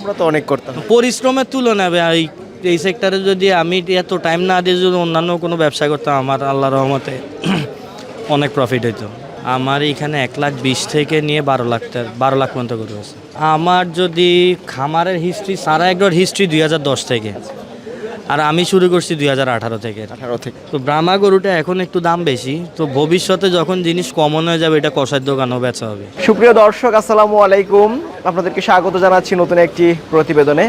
আমরা তো অনেক করতাম। পরিশ্রমের তুলনায় ভাই এই সেক্টরে যদি আমি এত টাইম না দিয়ে যদি অন্যান্য কোনো ব্যবসা করতাম, আমার আল্লাহর রহমতে অনেক প্রফিট হইতো। আমার এখানে 1,20,000 থেকে নিয়ে 12 লাখ পর্যন্ত গরু আছে। আমার যদি খামারের হিস্ট্রি, সারা একডর হিস্ট্রি 2010 থেকে, আর আমি শুরু করছি 2018 থেকে। 18 থেকে। তো ব্রাহ্মা গরুটা এখন একটু দাম বেশি, তো ভবিষ্যতে যখন জিনিস কমন হয়ে যাবে এটা কষার দোকানও বেচা হবে। সুপ্রিয় দর্শক, আসসালামু আলাইকুম। আপনাদেরকে স্বাগত জানাচ্ছি নতুন একটি প্রতিবেদনে।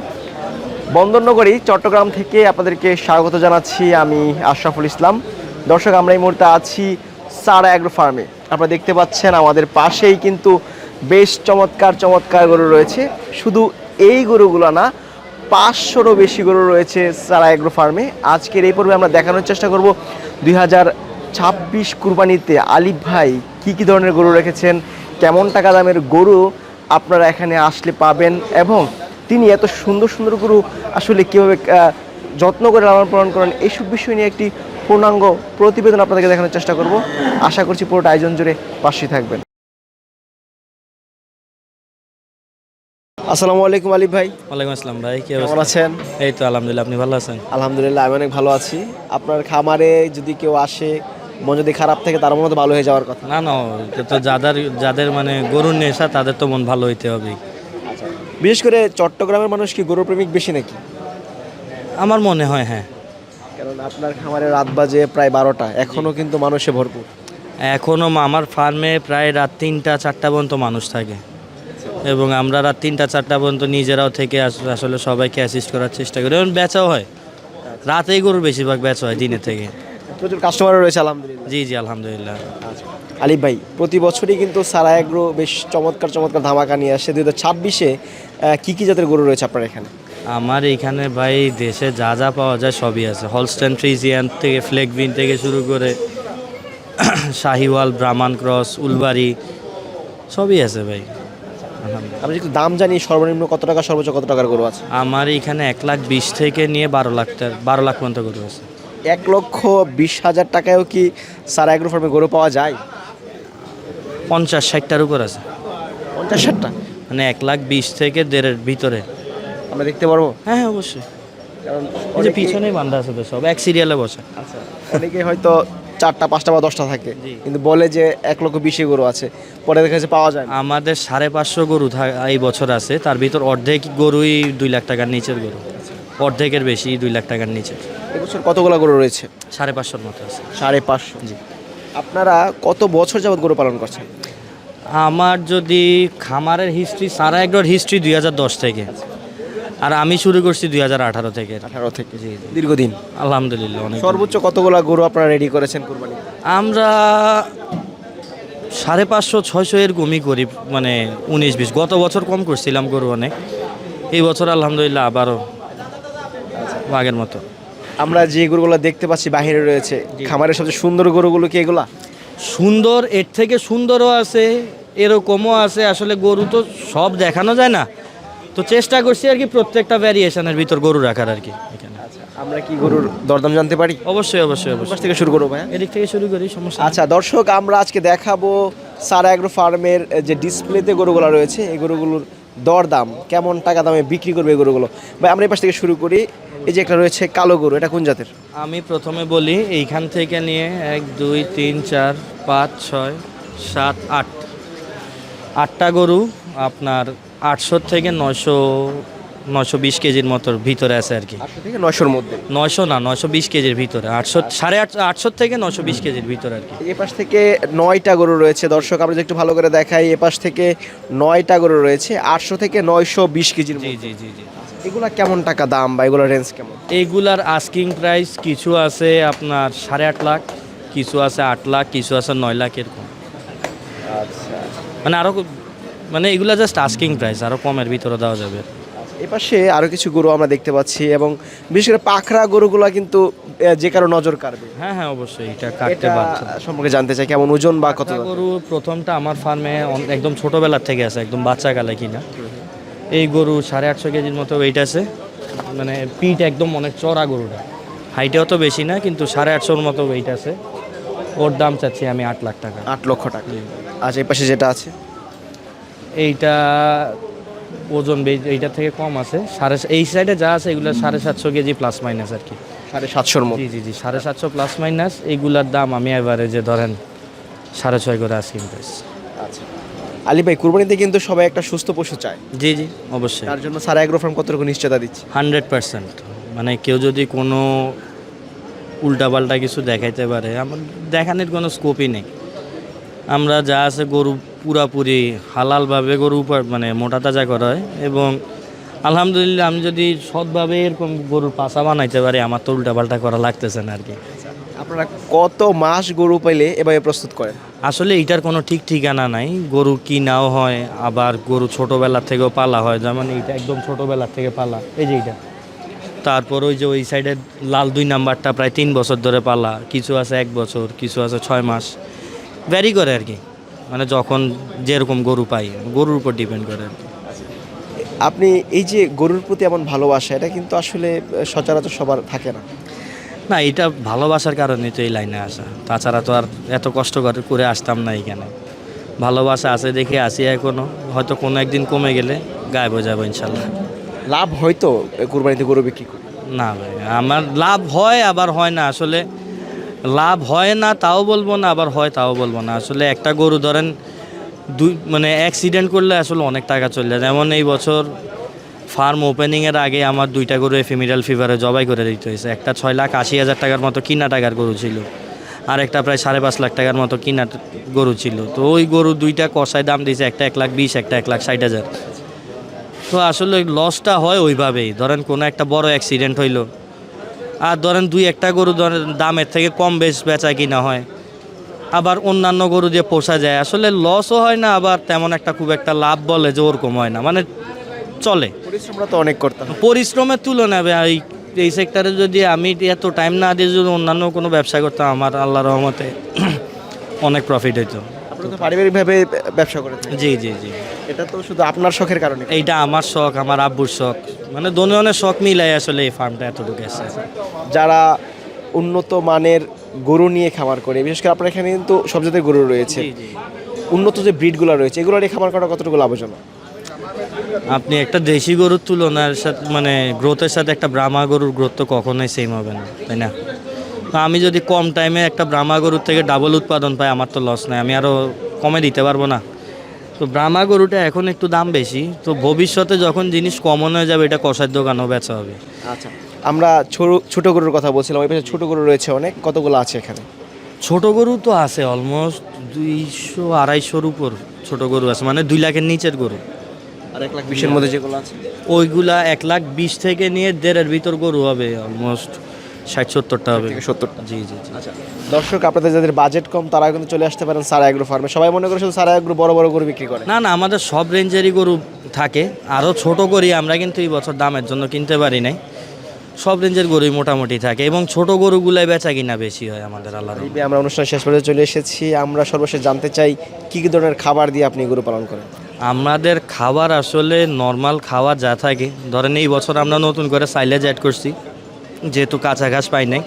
বন্দরনগরী চট্টগ্রাম থেকে আপনাদেরকে স্বাগত জানাচ্ছি আমি আশরাফুল ইসলাম। দর্শক, আমরা এই মুহূর্তে আছি সারা অ্যাগ্রো ফার্মে। আপনারা দেখতে পাচ্ছেন আমাদের পাশেই কিন্তু বেশ চমৎকার চমৎকার গরু রয়েছে। শুধু এই গরুগুলো না, 500রও বেশি গরু রয়েছে সারা অ্যাগ্রো ফার্মে। আজকের এই পর্বে আমরা দেখানোর চেষ্টা করব 2026 কুরবানিতে আলিফ ভাই কী কী ধরনের গরু রেখেছেন, কেমন টাকা দামের গরু আপনারা এখানে আসলে পাবেন, এবং তিনি এত সুন্দর সুন্দর গরু আসলে কীভাবে যত্ন করে লালন পালন করেন, এইসব বিষয় নিয়ে একটি পূর্ণাঙ্গ প্রতিবেদন আপনাদেরকে দেখানোর চেষ্টা করব। আশা করছি পুরোটা আয়োজন জুড়ে পাশে থাকবেন। আসসালামু আলাইকুম আলিফ ভাই। ওয়ালাইকুম আসসালাম ভাই, কেমন আছেন? এই তো আলহামদুলিল্লাহ, আপনি ভালো আছেন? আলহামদুলিল্লাহ, আমি অনেক ভালো আছি। আপনার খামারে যদি কেউ আসে, মন যদি খারাপ থাকে, তার মনে তো ভালো হয়ে যাওয়ার কথা। না না, এটা তো যাদের মানে গরুর নেশা তাদের তো মন ভালো হইতে হবে। বিশেষ করে চট্টগ্রামের মানুষ কি গরু প্রেমিক বেশি নাকি? আমার মনে হয় হ্যাঁ, কারণ আপনার খামারে রাত বাজে প্রায় 12টা, এখনো কিন্তু মানুষে ভরপুর। এখনও আমার ফার্মে প্রায় রাত 3টা-4টা পর্যন্ত মানুষ থাকে, এবং আমরা রাত 3টা-4টা পর্যন্ত নিজেরাও থেকে আসলে সবাইকে অ্যাসিস্ট করার চেষ্টা করি, এবং বেচাও হয়। রাতেই গরুর বেশিরভাগ বেচা হয় দিনের থেকে। প্রচুর কাস্টমারও রয়েছে আলহামদুলিল্লাহ। জি জি আলহামদুলিল্লাহ। আলিফ ভাই, প্রতি বছরই কিন্তু সারা অ্যাগ্রো বেশ চমৎকার চমৎকার ধামাকা নিয়ে আসে। 2026-এ কী কী জাতের গরু রয়েছে আপনার এখানে? আমার এইখানে ভাই দেশে যা যা পাওয়া যায় সবই আছে। হলস্টেন ফ্রিজিয়ান থেকে ফ্লেগবিন থেকে শুরু করে শাহিওয়াল, ব্রাহ্মণ ক্রস, উলবাড়ি সবই আছে ভাই। আমি একটু দাম জানি, সর্বনিম্ন কত টাকা, সর্বোচ্চ কত টাকার গরু আছে? আমার এইখানে 1,20,000 থেকে নিয়ে 12 লাখ পর্যন্ত গরু আছে। 1,20,000 টাকায়ও কি সারা অ্যাগ্রো ফার্মে গরু পাওয়া যায়? 50-60টার উপর আছে। 50-60টা? মানে 1,20,000 থেকে 1.5-এর ভিতরে আমরা দেখতে পারবো? হ্যাঁ হ্যাঁ অবশ্যই। কারণ ওই যে পিছনেই বান্ধা আছে তো, সব এক সিরিয়ালে বসে। আচ্ছা, অনেকে হয়তো 4টা 5টা বা 10টা থাকে, জি। কিন্তু বলে যে 1,20,000 গরু আছে, পরে দেখা যাচ্ছে পাওয়া যায় না। আমাদের 550 গরু এই বছর আছে, তার ভিতর অর্ধেক গরুই 2 লাখ টাকার নিচের গরু, অর্ধেকের বেশি 2 লাখ টাকার নিচে। এবছর কতগুলো গরু রয়েছে? 550-র মতো আছে। 550? জি। আপনারা কত বছর যাবত গরু পালন করছেন? আমার যদি খামারের হিস্ট্রি, সারা একডর হিস্ট্রি 2010 থেকে, আর আমি শুরু করছি 2018 থেকে। 18 থেকে? জি জি দীর্ঘদিন। আলহামদুলিল্লাহ। অনেক। সর্বোচ্চ কতগুলো গরু আপনারা রেডি করেছেন কুরবানি? আমরা 550-600 এরকমই করি, মানে 19-20। গত বছর কম করছিলাম গরু অনেক, এই বছর আলহামদুলিল্লাহ আবারও আগের মতো। আমরা যে গরুগুলো দেখতে পাচ্ছি বাহিরে রয়েছে, খামারের সবচেয়ে সুন্দর গরুগুলো কি এগুলা? সুন্দর, এর থেকে সুন্দরও আছে, এরকমও আছে। আসলে গরু তো সব দেখানো যায় না, তো চেষ্টা করছি আর কি প্রত্যেকটা ভ্যারিয়েশনের ভিতর গরু রাখার আর কি এখানে। আমরা কি গরুর দরদাম জানতে পারি? অবশ্যই অবশ্যই কোন পাশ অবশ্যই। থেকে শুরু করবো ভাইয়া? এদিক থেকে শুরু করি, সমস্যা নেই। আচ্ছা দর্শক, আমরা আজকে দেখাবো সারা অ্যাগ্রো ফার্মের যে ডিসপ্লেতে গরুগুলো রয়েছে, এই গরুগুলোর দরদাম, কেমন টাকা দামে বিক্রি করবে এই গরুগুলো। ভাই আমরা এই পাশ থেকে শুরু করি। এই যে একটা রয়েছে কালো গরু, এটা কোন জাতের? আমি প্রথমে বলি এইখান থেকে নিয়ে 1 2 3 4 5 6 7 8 8টা গরু আপনার 800 থেকে 920 কেজির মতোর ভিতরে আছে আর কি। 800 থেকে 900-র মধ্যে? 900 না, 920 কেজির ভিতরে, 800 850 থেকে 920 কেজির ভিতরে আর কি। এ পাশ থেকে 9টা গরু রয়েছে। দর্শক আমরা যদি একটু ভালো করে দেখাই, এ পাশ থেকে 9টা গরু রয়েছে 800 থেকে 920 কেজির জি মধ্যে। জি জি জি। এগুলা কেমন টাকা দাম বা এগুলোর রেঞ্জ কেমন? এইগুলার আস্কিং প্রাইস কিছু আছে আপনার 8.5 লাখ, কিছু আছে 8 লাখ, কিছু আছে 9 লাখ এরকম। আচ্ছা, মানে আরও, মানে এগুলা জাস্ট আস্কিং প্রাইস, আরও কমের ভিতরে দেওয়া যাবে। এ পাশে আরও কিছু গরু আমরা দেখতে পাচ্ছি, এবং বিশেষ করে পাখরা গরুগুলা কিন্তু যে কারো নজর কাড়বে। হ্যাঁ হ্যাঁ অবশ্যই, এটা কাটতে এটা বাধ্য। সম্পর্কে জানতে চাই, কেমন ওজন বা কত? গরু প্রথমটা আমার ফার্মে একদম ছোটোবেলার থেকে আছে, একদম বাচ্চাকালে কিনা। এই গরু 850 কেজির মতো ওয়েট আছে, মানে পিঠ একদম অনেক চড়া গরুটা, হাইটেও তো বেশি না, কিন্তু 850-র মতো ওয়েট আছে। ওর দাম চাচ্ছি আমি 8 লাখ টাকা। 8 লক্ষ টাকা? আচ্ছা, এই পাশে যেটা আছে এইটা ওজন এইটার থেকে কম আছে, এই সাইডে যা আছে এগুলো 750 কেজি প্লাস মাইনাস আর কি। 750-র মতো। জি জি জি, 750 প্লাস মাইনাস। এইগুলার দাম আমি এভারেজে ধরেন 6.5 করে আজকে প্রাইস। আচ্ছা আলী ভাই, কুরবানিতে কিন্তু সবাই একটা সুস্থ পশু চায়। জি জি অবশ্যই, তার জন্য সারা এগ্রো ফার্ম কতটুকু নিশ্চয়তা দিচ্ছে? 100%। মানে কেউ যদি কোনো উল্টাপাল্টা কিছু দেখাইতে পারে, আমার দেখানোর কোনো স্কোপই নেই। আমরা যা আছে গরু পুরাপুরি হালালভাবে গরু মানে মোটা তাজা করা হয়, এবং আলহামদুলিল্লাহ আমি যদি সৎভাবে এরকম গরুর পাছা বানাইতে পারি, আমার তো উল্টাপাল্টা করা লাগতেছে না আর কি। আপনারা কত মাস গরু পাইলে এভাবে প্রস্তুত করেন? আসলে এইটার কোনো ঠিক ঠিকানা নাই। গরু কিনাও হয়, আবার গরু ছোটোবেলার থেকেও পালা হয়, যেমন এইটা একদম ছোটোবেলার থেকে পালা, এই যে এইটা। তারপর ওই যে ওই সাইডের লাল 2 নাম্বারটা প্রায় 3 বছর ধরে পালা, কিছু আছে 1 বছর, কিছু আছে 6 মাস, ভ্যারি করে আর কি। মানে যখন যেরকম গরু পাই, গরুর উপর ডিপেন্ড করে আর কি। আপনি এই যে গরুর প্রতি এমন ভালোবাসা, এটা কিন্তু আসলে সচরাচর সবার থাকে না। না, এটা ভালোবাসার কারণে তো এই লাইনে আসা, তাছাড়া তো আর এত কষ্ট করে আসতাম না এখানে। ভালোবাসা আছে দেখে আসি এখনো, হয়তো কোনো একদিন কমে গেলে গায়েব হয়ে যাবো ইনশাল্লাহ। লাভ হয়তো কুরবানিতে গরু বিক্রি করে? না ভাই, আমার লাভ হয় আবার হয় না। আসলে লাভ হয় না তাও বলবো না, আবার হয় তাও বলবো না। আসলে একটা গরু ধরেন মানে অ্যাক্সিডেন্ট করলে আসলে অনেক টাকা চলে যায়। যেমন এই বছর ফার্ম ওপেনিংয়ের আগে আমার 2টা গরু এফিমিরাল ফিভারে জবাই করে দিতে হয়েছে। একটা 6,80,000 টাকার মতো কিনা টাকার গরু ছিল, আর একটা প্রায় 5.5 লাখ টাকার মতো কিনা গরু ছিল। তো ওই গরু 2টা কষায় দাম দিয়েছে, একটা 1,20,000, একটা 1,60,000। তো আসলে লসটা হয় ওইভাবেই। ধরেন কোনো একটা বড় অ্যাক্সিডেন্ট হইলো, আর ধরেন 2-1টা গরু ধরেন দামের থেকে কম বেচা কিনা হয়, আবার অন্যান্য গরু দিয়ে পোষা যায়, আসলে লসও হয় না, আবার তেমন একটা খুব একটা লাভ বলে যে ওরকম হয় না, মানে চলে। পরিশ্রমটা তো অনেক করতে হয়। পরিশ্রমের তুলনায় এই সেক্টরে যদি আমি এত টাইম না দিয়ে যদি অন্যান্য কোনো ব্যবসা করতাম, আমার আল্লাহর রহমতে অনেক প্রফিট হইতো। আপনি তো পারিবারিকভাবে ব্যবসা করে থাকেন। জি জি জি, এটা তো শুধু আপনার শখের কারণে? এইটা আমার শখ, আমার আব্বুর শখ, মানে দুজনের শখ মিলাই আসলে এই ফার্মটা এতটুকু এসেছে। যারা উন্নত মানের গরু নিয়ে খামার করে, বিশেষ করে আপনার এখানে কিন্তু সব জাতের গরু রয়েছে, জি জি, উন্নত যে ব্রিডগুলো রয়েছে, এগুলো নিয়ে খামার করা কতটুকু লাভজনক? আপনি একটা দেশি গরুর তুলনার সাথে মানে গ্রোথের সাথে একটা ব্রাহ্মা গরুর গ্রোথ তো কখনোই সেম হবে না, তাই না? তো আমি যদি কম টাইমে একটা ব্রাহ্মা গরুর থেকে ডাবল উৎপাদন পাই, আমার তো লস নাই, আমি আরও কমে দিতে পারবো না? তো ব্রাহ্মা গরুটা এখন একটু দাম বেশি, তো ভবিষ্যতে যখন জিনিস কমন হয়ে যাবে, এটা কষার দোকানও বেচা হবে। আচ্ছা, আমরা ছোট গরুর কথা বলছিলাম, ওই পাশে ছোট গরু রয়েছে অনেক, কতগুলো আছে এখানে? ছোট গরু তো আছে অলমোস্ট 200-250-র উপর ছোট গরু আছে, মানে 2 লাখের নিচের গরু। আর 1,20,000-এর মধ্যে যেগুলো আছে? ওইগুলা 1,20,000 থেকে নিয়ে 1.5-এর ভিতর গরু হবে, অলমোস্ট 60-70টা হবে। 70টা? জি জি জি। আচ্ছা, দর্শক আপনাদের যাদের বাজেট কম, তারা কিন্তু চলে আসতে পারেন সারা এগ্রো ফার্মে। সবাই মনে করে শুধু সারা এগ্রো বড় বড় গরু বিক্রি করে। না না, আমাদের সব রেঞ্জেরই গরু থাকে, আরও ছোট করি আমরা, কিন্তু এই বছর দামের জন্য কিনতে পারি নাই। সব রেঞ্জের গরুই মোটামুটি থাকে, এবং ছোট গরুগুলাই বেচা কিনা বেশি হয় আমাদের আল্লাহর রহমতে। আমরা অনুষ্ঠান শেষ পর্যন্ত চলে এসেছি। আমরা সর্বশেষ জানতে চাই কী কী ধরনের খাবার দিয়ে আপনি গরু পালন করেন? আমাদের খাবার আসলে নর্মাল খাবার যা থাকে, ধরেন এই বছর আমরা নতুন করে সাইলেজ অ্যাড করছি, যেহেতু কাঁচা ঘাস পাই নাই।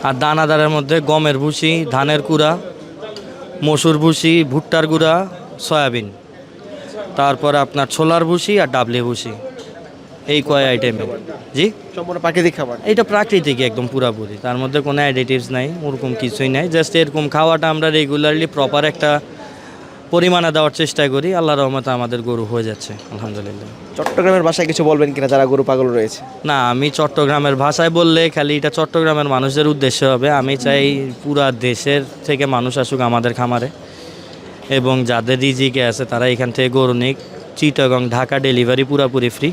আর দানাদারের মধ্যে গমের ভুসি, ধানের কুড়া, মসুর ভুসি, ভুট্টার গুঁড়া, সয়াবিন, তারপরে আপনার ছোলার ভুসি আর ডাবলি ভুসি, এই কয় আইটেমের। জি, সম্পূর্ণ প্রাকৃতিক খাবার? এইটা প্রাকৃতিক একদম পুরাপুরি, তার মধ্যে কোনো অ্যাডিটিভস নাই, ওরকম কিছুই নাই। জাস্ট এরকম খাওয়াটা আমরা রেগুলারলি প্রপার একটা পরিমাণে দেওয়ার চেষ্টা করি। আল্লাহর রহমতে আমাদের গরু হয়ে যাচ্ছে আলহামদুলিল্লাহ। চট্টগ্রামের ভাষায় কিছু বলবেন কিনা যারা গরু পাগল রয়েছে? না, আমি চট্টগ্রামের ভাষায় বললে খালি এটা চট্টগ্রামের মানুষদের উদ্দেশ্য হবে। আমি চাই পুরা দেশের থেকে মানুষ আসুক আমাদের খামারে, এবং যাদের রিজিকে আছে তারা এখান থেকে গরু নিক। চিটাগং ঢাকা ডেলিভারি পুরাপুরি ফ্রি।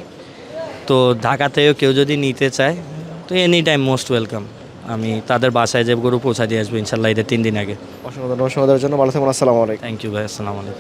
তো ঢাকা থেকেও কেউ যদি নিতে চায়, তো এনি টাইম মোস্ট ওয়েলকাম। আমি তাদের বাসায় যে গরু পৌঁছা দিয়ে আসবো ইনশাল্লাহ, ঈদের 3 দিন আগে। অসংখ্য ধন্যবাদ সময় দেওয়ার জন্য। ভালো থাকুন। আসসালামু আলাইকুম। থ্যাংক ইউ ভাই, আসসালামু আলাইকুম।